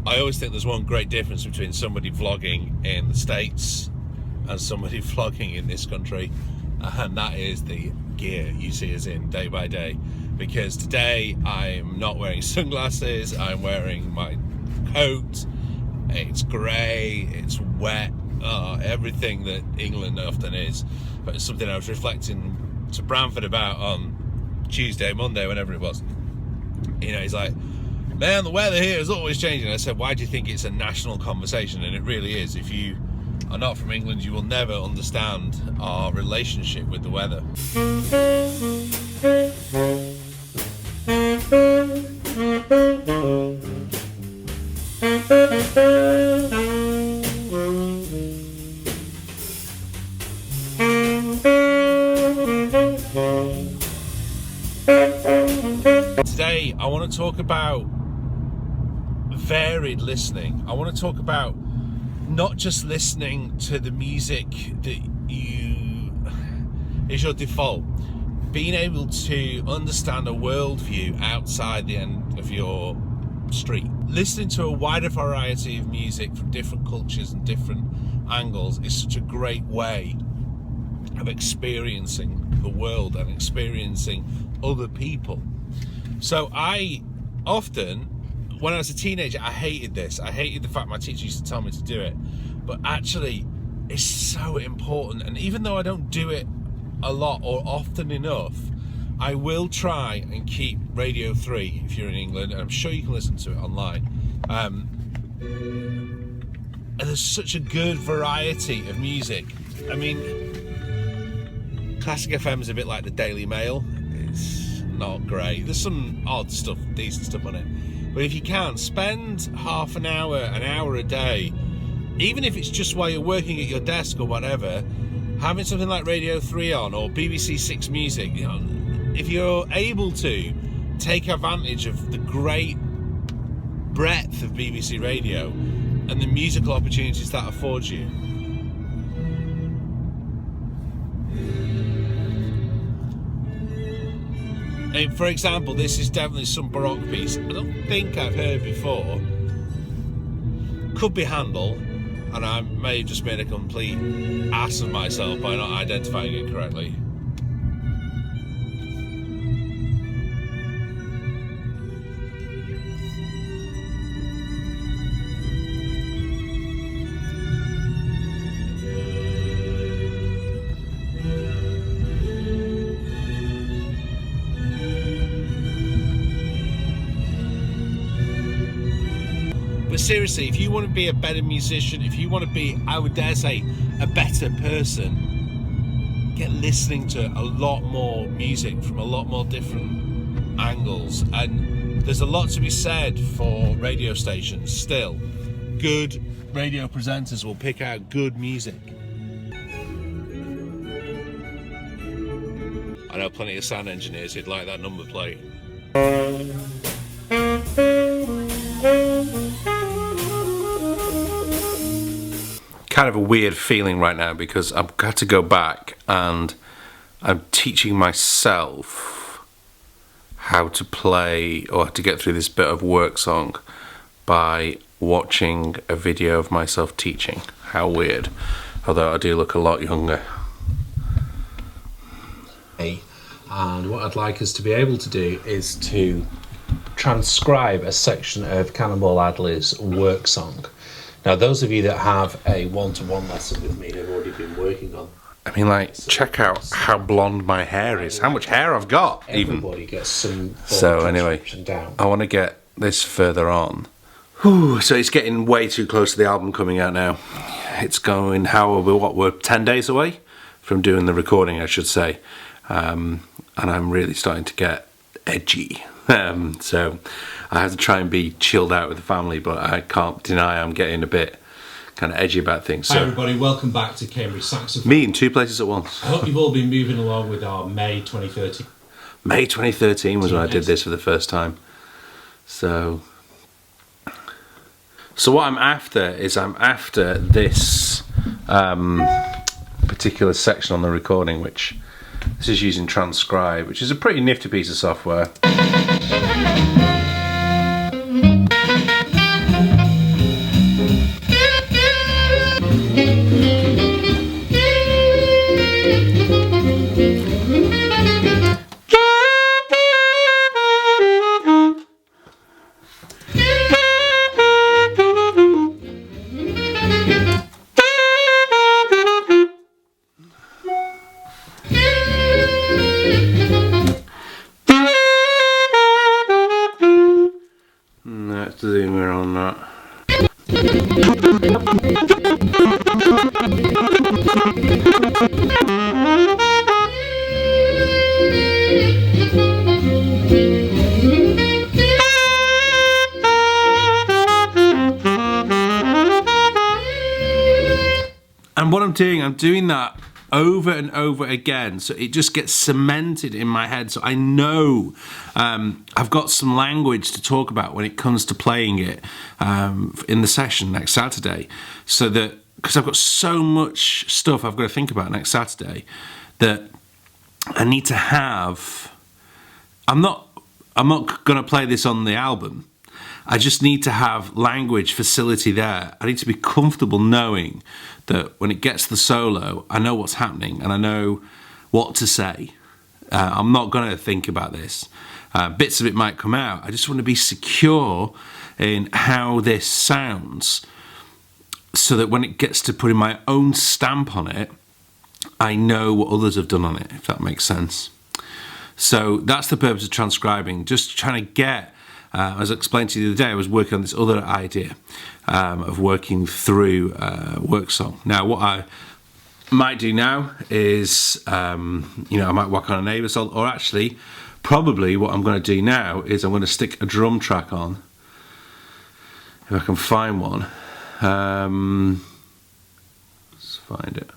I always think there's one great difference between somebody vlogging in the States and somebody vlogging in this country, and that is the gear you see us in day by day. Because today I'm not wearing sunglasses, I'm wearing my coat, it's grey, it's wet, everything that England often is. But it's something I was reflecting to Bramford about on Tuesday, Monday, whenever it was. You know, he's like, man, the weather here is always changing. I said, why do you think it's a national conversation? And it really is. If you are not from England, you will never understand our relationship with the weather. Today, I want to talk about varied listening. I want to talk about not just listening to the music that is your default, being able to understand a worldview outside the end of your street. Listening to a wider variety of music from different cultures and different angles is such a great way of experiencing the world and experiencing other people. So I often, when I was a teenager, I hated this. I hated the fact my teacher used to tell me to do it. But actually, it's so important. And even though I don't do it a lot or often enough, I will try and keep Radio 3 if you're in England. And I'm sure you can listen to it online. And there's such a good variety of music. I mean, Classic FM is a bit like the Daily Mail. It's not great. There's some odd stuff, decent stuff on it. But if you can, spend half an hour a day, even if it's just while you're working at your desk or whatever, having something like Radio 3 on or BBC 6 Music. You know, if you're able to take advantage of the great breadth of BBC Radio and the musical opportunities that affords you. And for example, this is definitely some Baroque piece I don't think I've heard before. Could be Handel, and I may have just made a complete ass of myself by not identifying it correctly. But seriously, if you want to be a better musician, if you want to be, I would dare say, a better person, get listening to a lot more music from a lot more different angles. And there's a lot to be said for radio stations still. Good radio presenters will pick out good music. I know plenty of sound engineers who'd like that number plate. Kind of a weird feeling right now because I've got to go back and I'm teaching myself how to play or to get through this bit of work song by watching a video of myself teaching. How weird. Although I do look a lot younger. And what I'd like us to be able to do is to transcribe a section of Cannonball Adderley's work song. Now, those of you that have a one-to-one lesson with me have already been working on. I mean, like, check out how blonde my hair is. How much hair I've got, even. Everybody gets some. So anyway, I want to get this further on. Whew, so it's getting way too close to the album coming out now. It's going, we're 10 days away from doing the recording, I should say. And I'm really starting to get edgy. So I have to try and be chilled out with the family, but I can't deny I'm getting a bit kind of edgy about things. Hi everybody, welcome back to Cambridge Saxophone. Me in two places at once. I hope you've all been moving along with our May 2013. May 2013 was when I did this for the first time. So what I'm after is this particular section on the recording, which this is using Transcribe, which is a pretty nifty piece of software. Let's zoom in on that. And what I'm doing that over and over again, so it just gets cemented in my head, so I know I've got some language to talk about when it comes to playing it in the session next Saturday, so that, because I've got so much stuff I've got to think about next Saturday, that I need to have, I'm not going to play this on the album. I just need to have language facility there. I need to be comfortable knowing that when it gets to the solo, I know what's happening and I know what to say. I'm not going to think about this. Bits of it might come out. I just want to be secure in how this sounds, so that when it gets to putting my own stamp on it, I know what others have done on it, if that makes sense. So that's the purpose of transcribing, just trying to get, as I explained to you the other day, I was working on this other idea of working through work song. Now, what I might do now is, I might work on a neighbour song, or actually, probably what I'm going to do now is I'm going to stick a drum track on, if I can find one. Let's find it.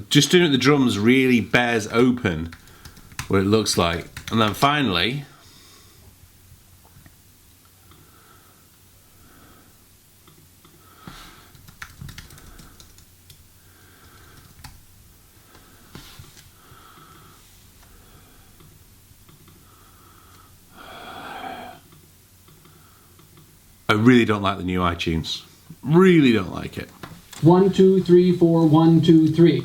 just doing it with the drums really bears open what it looks like. And then finally, I really don't like the new iTunes. Really don't like it. 1, 2, 3, 4, 1, 2, 3.